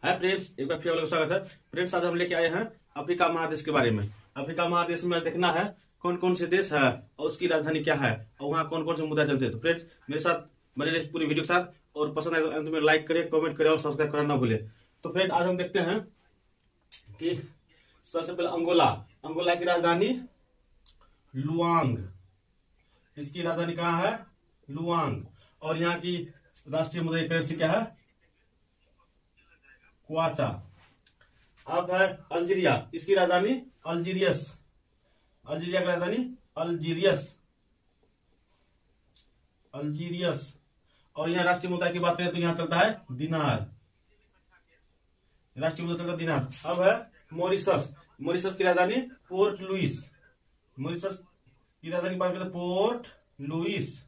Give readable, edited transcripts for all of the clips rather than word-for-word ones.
Hi friends, एक बार फिर आप लोगों का स्वागत है। फ्रेंड्स, आज हम लेके आए हैं अफ्रीका महादेश के बारे में। अफ्रीका महादेश में देखना है कौन कौन से देश है और उसकी राजधानी क्या है और वहाँ कौन कौन से मुद्दा चलते हैं। तो फ्रेंड्स, मेरे साथ बने रहिए इस पूरी वीडियो के साथ, और पसंद आए तो अंत में लाइक करें, कमेंट करें और सब्सक्राइब करना ना भूले। तो फ्रेंड, आज हम देखते हैं कि सबसे पहले अंगोला की राजधानी लुआंग। इसकी राजधानी कहाँ है? लुआंग। और यहाँ की राष्ट्रीय मुद्रा की करेंसी क्या है? क्वाचा। अब है अल्जीरिया, इसकी राजधानी अल्जीरियस। अल्जीरिया की राजधानी अल्जीरियस। और यहाँ राष्ट्रीय मुद्रा की बात करें तो यहाँ चलता है दिनार। राष्ट्रीय मुद्रा चलता है दिनार। अब है मॉरिशस की राजधानी पोर्ट लुइस। मॉरिशस की राजधानी की बात करें तो पोर्ट लुइस।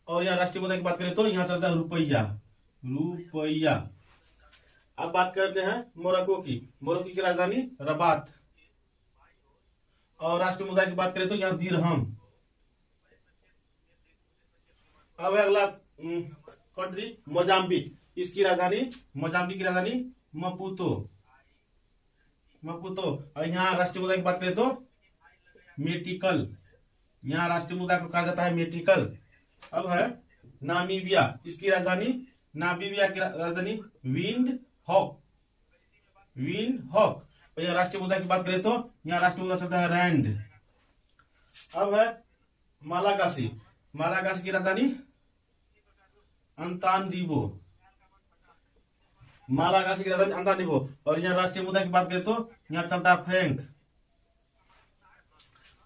और यहाँ राष्ट्रीय मुद्रा की बात करें तो यहाँ चलता है रुपया। अब बात करते हैं मोरक्को की राजधानी रबात। और राष्ट्रीय मुद्रा की बात करें तो यहाँ दिरहम। अब है अगला कंट्री मोजाम्बिक। इसकी राजधानी मपूतो। और यहाँ राष्ट्रीय मुद्रा की बात करें तो मेटिकल। यहाँ राष्ट्रीय मुद्रा को कहा जाता है मेटिकल। अब है नामीबिया। इसकी राजधानी विंड हॉक। और यहाँ राष्ट्रीय मुद्रा की बात करें तो यहाँ राष्ट्रीय मुद्रा चलता है रैंड। अब है मालागासी की राजधानी अंतानदीबो। और यहाँ राष्ट्रीय मुद्रा की बात करें तो यहाँ चलता है फ्रैंक।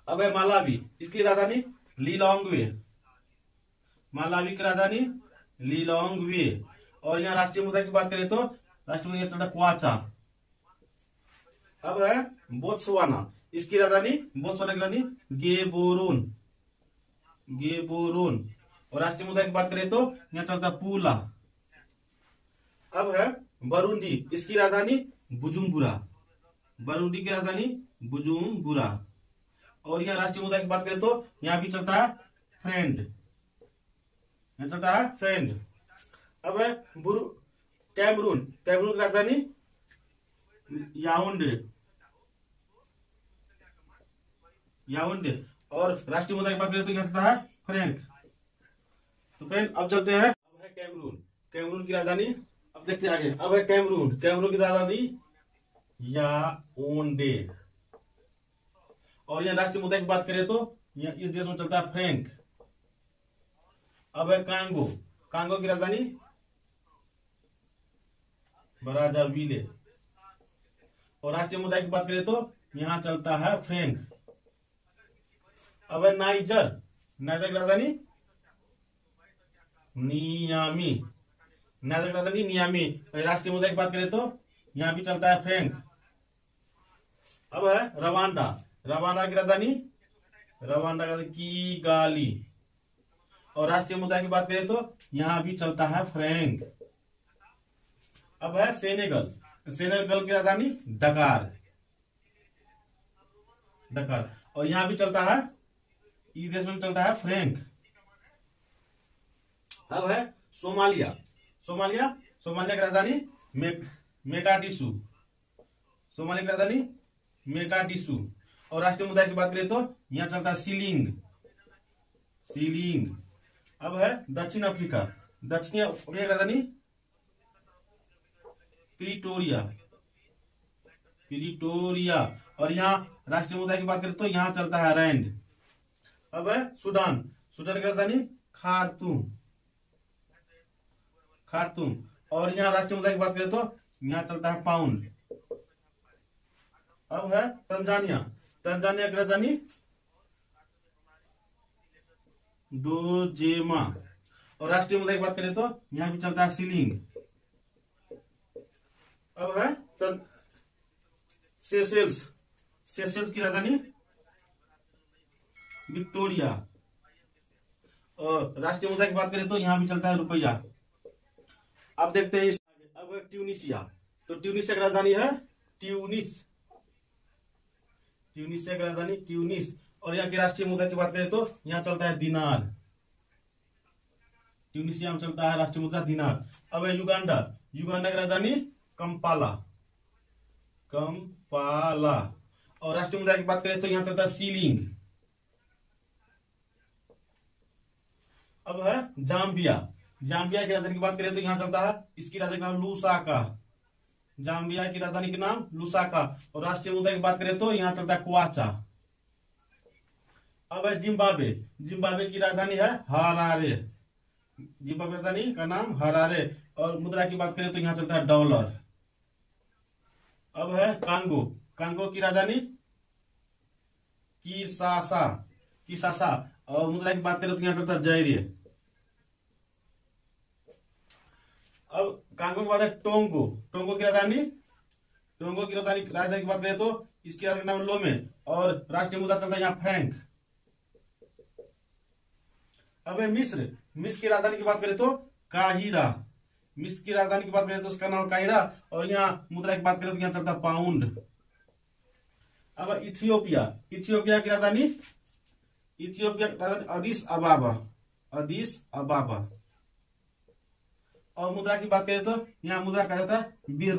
अब है मालावी। इसकी राजधानी लिलोंग्वे। और यहाँ राष्ट्रीय मुद्रा की बात करें तो राष्ट्रीय मुद्रा चलता है क्वाचा। अब है बोत्सवाना। इसकी राजधानी गेबोरोन। और राष्ट्रीय मुद्रा की बात करें तो यहाँ चलता है पूला। अब है बरूंडी। इसकी राजधानी बुजुम्बुरा। और यहाँ राष्ट्रीय मुद्रा की बात करें तो यहाँ भी चलता है फ्रेंड। अब है कैमरून की राजधानी याओंडे। और राष्ट्रीय मुद्रा की बात करें तो यहाँ चलता है फ्रैंक। तो फ्रेंड, अब चलते हैं। अब है कैमरून की राजधानी। अब देखते हैं आगे। अब है कैमरून की राजधानी याओंडे। और यहाँ राष्ट्रीय मुद्रा की बात करें तो यहाँ इस देश में चलता है फ्रैंक। अब है कांगो की राजधानी ब्राज़ाविले। और राष्ट्रीय मुद्रा की बात करें तो यहाँ चलता है फ्रैंक। अब है नाइजर की राजधानी नियामी। राष्ट्रीय मुद्रा की बात करें तो यहाँ भी चलता है फ्रैंक। अब है रवांडा की राजधानी किगाली। और राष्ट्रीय मुद्रा की बात करें तो यहाँ भी चलता है फ्रैंक। अब है सेनेगल की राजधानी डकार। और यहाँ भी चलता है, इस देश में भी चलता है फ्रैंक। अब है सोमालिया की राजधानी मेगाडिसू। और राष्ट्रीय मुद्रा की बात करें तो यहाँ चलता है सीलिंग। अब है दक्षिण अफ्रीका की राजधानी प्रिटोरिया। और यहाँ राष्ट्रीय मुद्रा की बात करें तो यहाँ चलता है रैंड। अब है सूडान की राजधानी खार्तूम। और यहाँ राष्ट्रीय मुद्रा की बात करें तो यहाँ चलता है पाउंड। अब है तंजानिया की राजधानी डोजेमा। और राष्ट्रीय मुद्रा की बात करें तो यहाँ भी चलता है सीलिंग। अब है सेशेल्स की राजधानी विक्टोरिया। और राष्ट्रीय मुद्रा की बात करें तो यहाँ भी चलता है रुपया। अब देखते हैं अब ट्यूनिशिया। तो ट्यूनिशिया की राजधानी है ट्यूनिस। और यहाँ की राष्ट्रीय मुद्रा की बात करें तो यहाँ चलता है दिनार। ट्यूनिशिया में चलता है राष्ट्रीय मुद्रा दिनार। अब है युगांडा की राजधानी कंपाला, कंपाला। और राष्ट्रीय मुद्रा की बात करें तो यहाँ चलता है सीलिंग। अब है जाम्बिया, जाम्बिया की राजधानी की बात करें तो यहाँ चलता है, इसकी राजधानी का नाम लुसाका, जाम्बिया की राजधानी का नाम लुसाका। और राष्ट्रीय मुद्रा की बात करें तो यहाँ चलता है क्वाचा। अब है जिम्बाब्वे, जिम्बाब्वे की राजधानी है हरारे, जिम्बाब्वे की राजधानी का नाम हरारे। और मुद्रा की बात करें तो यहाँ चलता है डॉलर। अब है कांगो, कांगो की राजधानी किसासा, किसासा। और मुद्रा की बात करें तो यहाँ चलता है जायरे। अब कांगो के बाद है टोंगो, टोंगो की राजधानी, टोंगो की राजधानी की बात करें तो इसकी राजधानी नाम लोमे। और राष्ट्रीय मुद्रा चलता है यहाँ फ्रैंक। अब है मिस्र, मिस्र की राजधानी की बात करें तो काहिरा, मिस्र की राजधानी की बात करें तो उसका नाम काहिरा। और यहाँ मुद्रा की बात करें तो यहाँ चलता है पाउंड। अब इथियोपिया, इथियोपिया की राजधानी, इथियोपिया की राजधानी अदिस अबाबा, अदिस अबाबा। और मुद्रा की बात करें तो यहाँ मुद्रा कहा जाता है बिर।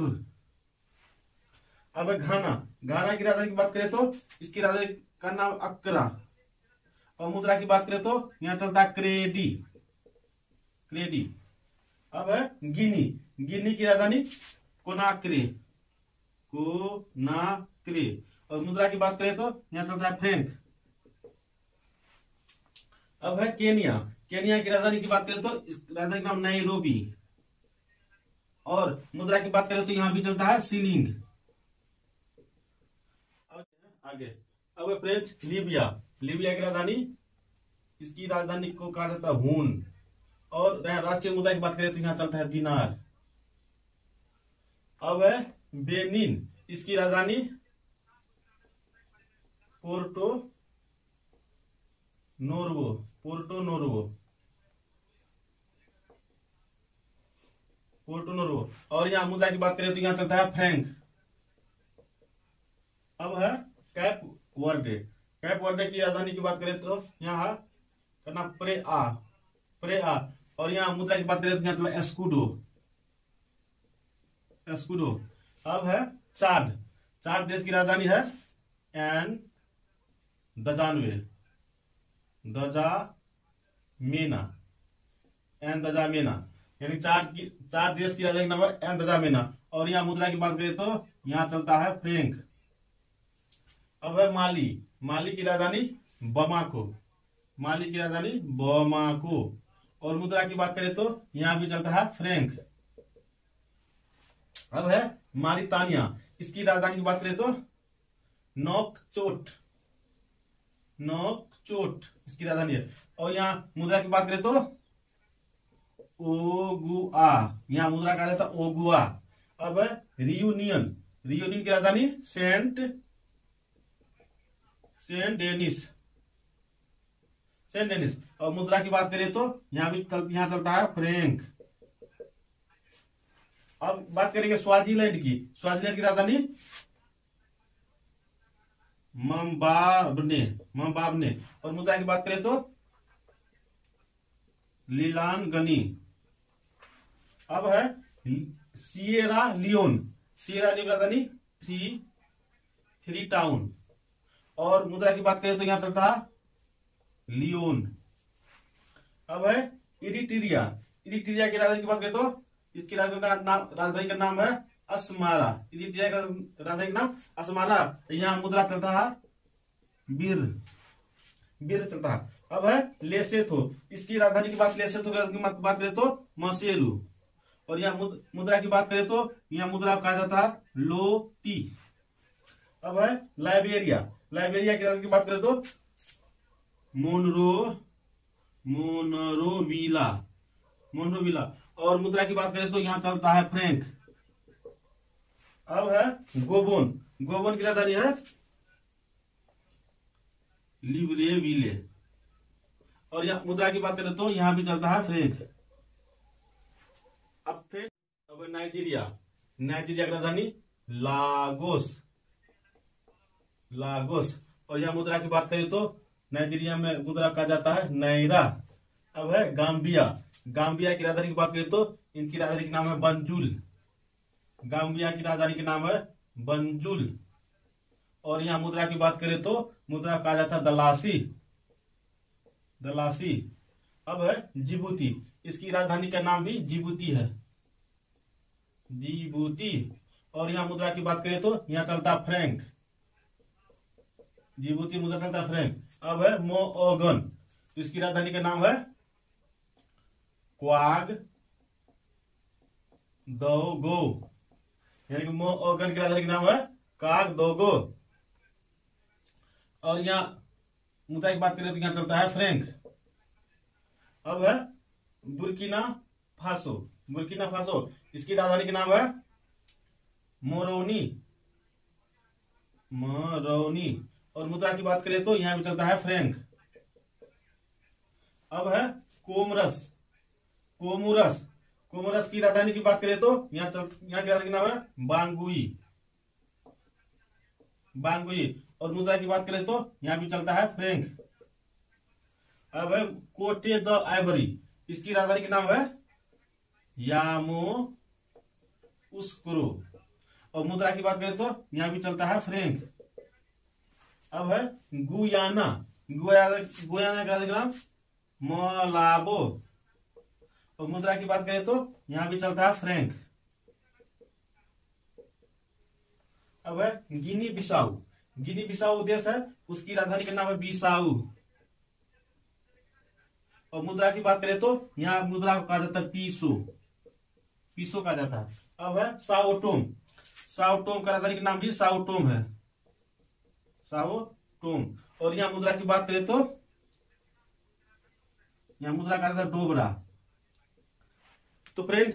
अब घाना, घाना की राजधानी की बात करें तो इसकी राजधानी का नाम अक्रा। और मुद्रा की बात करें तो यहाँ चलता है क्रेडी, क्रेडी। अब है गिनी, गिनी की राजधानी कोनाक्रे, कोनाक्रे। और मुद्रा की बात करें तो यहाँ चलता है फ्रैंक। अब है केनिया, केनिया की राजधानी की बात करें तो राजधानी का नाम नैरोबी। और मुद्रा की बात करें तो यहां भी चलता है सीलिंग। आगे अब है फ्रेंड्स लीबिया, लीबिया की राजधानी, इसकी राजधानी को कहा जाता है हून। और राष्ट्रीय मुद्रा की बात करें तो यहां चलता है दिनार। अब है बेनिन, इसकी राजधानी पोर्टो नोर्वो, पोर्टो नोर्वो, पोर्टो नोर्वो। और यहाँ मुद्रा की बात करें तो यहाँ चलता है फ्रैंक। अब है कैप वर्डे, कैप वर्डे की राजधानी की बात करें तो यहाँ करना प्रेआ, प्रेआ। और यहाँ मुद्रा की बात करें तो यहाँ चलता है एस्कुडो, एस्कुडो। अब है चाड, चाड देश की राजधानी है एन दजानवे, दजामेना, एन दजामेना। यानी चार देश की राजधानी नाम है एन दजामेना। और यहाँ मुद्रा की बात करें तो यहाँ चलता है फ्रैंक। अब है माली, माली की राजधानी बमाको, माली की राजधानी बमाको। और मुद्रा की बात करें तो यहाँ भी चलता है फ्रैंक। अब है मारितानिया, इसकी राजधानी की बात करें तो नोकचोट, नोकचोट इसकी राजधानी है। और यहाँ मुद्रा की बात करें तो ओगुआ, यहाँ मुद्रा कहा जाता है ओगुआ। अब है रियूनियन, रियूनियन की राजधानी सेंट डेनिस, सेंट डेनिस। और मुद्रा की बात करें तो यहाँ चलता है फ्रैंक। अब बात करेंगे स्वाजीलैंड की, स्वाजीलैंड की राजधानी मम्बाब्ने, मम्बाब्ने। और मुद्रा की बात करें तो लीलानगनी। अब है सिएरा लियोन, सिएरा लियोन की राजधानी फ्री टाउन। और मुद्रा की बात करें तो यहां चलता है लियोन। अब है इरिट्रिया, इरिट्रिया की राजधानी की बात करें तो इसकी राजधानी का नाम है असमारा, इरिट्रिया का राजधानी का नाम असमारा। यहाँ मुद्रा चलता है बिर, बिर चलता है। अब है लेसेथो, इसकी राजधानी की बात, लेसेथो की बात करें तो मसेरू। और यहाँ मुद्रा की बात करें तो यहाँ मुद्रा कहा जाता है लोती। अब है लाइबेरिया, लाइबेरिया की राजधानी की बात करें तो मोनरोविला, मोनरोविला। और मुद्रा की बात करें तो यहाँ चलता है फ्रैंक। अब है गोबोन, गोबोन की राजधानी है लिब्रेविले। और यहाँ मुद्रा की बात करें तो यहाँ भी चलता है फ्रैंक। अब नाइजीरिया, नाइजीरिया की राजधानी लागोस, लागोस। और यहाँ मुद्रा की बात करें तो नाइजीरिया में मुद्रा कहा जाता है नायरा। अब है गाम्बिया, गाम्बिया की राजधानी की बात करें तो इनकी राजधानी का नाम है बंजुल, गाम्बिया की राजधानी का नाम है बंजुल। और यहाँ मुद्रा की बात करें तो मुद्रा कहा जाता है दलासी, दलासी। अब है जिबूती, इसकी राजधानी का नाम भी जिबूती है, जिबूती। और यहाँ मुद्रा की बात करें तो यहाँ चलता फ्रैंक, जिबूती मुद्रा चलता फ्रैंक। अब है मोओगन, तो इसकी राजधानी का नाम है क्वाग दोगो, यानी कि मोओगन की राजधानी का नाम है काग दोगो। और यहाँ मुद्रा की बात करें तो यहाँ चलता है फ्रैंक। अब है बुर्किना फासो, बुर्किना फासो, इसकी राजधानी का नाम है मोरोनी, मोरोनी। और मुद्रा की बात करें तो यहां भी चलता है फ्रैंक। अब है कोमरस, कोमुरस, कोमोरस की राजधानी की बात करें तो यहाँ की राजधानी का नाम है बांगुई, बांगुई। और मुद्रा की बात करें तो यहाँ भी चलता है फ्रैंक। अब है कोटे द आइवरी, इसकी राजधानी का नाम है यामो उस्कुरो। और मुद्रा की बात करें तो यहाँ भी चलता है फ्रैंक। अब है गुयाना, गुयाना का नाम मोलाबो। और मुद्रा की बात करें तो यहाँ भी चलता है फ्रैंक। अब है गिनी बिसाऊ, गिनी बिसाऊ देश है, उसकी राजधानी का नाम है बिसाऊ। और मुद्रा की बात करें तो यहाँ मुद्रा को कहा जाता है पीसो, पीसो कहा जाता है। अब है साओटोम, साओटोम का राजधानी का नाम भी साओटोम है, साओटोम। और यहाँ मुद्रा की बात करें तो यहाँ मुद्रा का था डोबरा। तो फ्रेंड,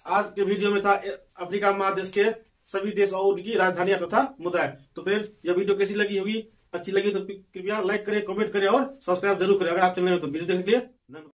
आज के वीडियो में था अफ्रीका महादेश के सभी देश और उनकी राजधानियां तथा मुद्राएं। तो फ्रेंड्स, यह वीडियो कैसी लगी होगी, अच्छी लगी तो कृपया लाइक करें, कमेंट करें और सब्सक्राइब जरूर करें अगर आप चैनल में तो। वीडियो देखने के लिए धन्यवाद।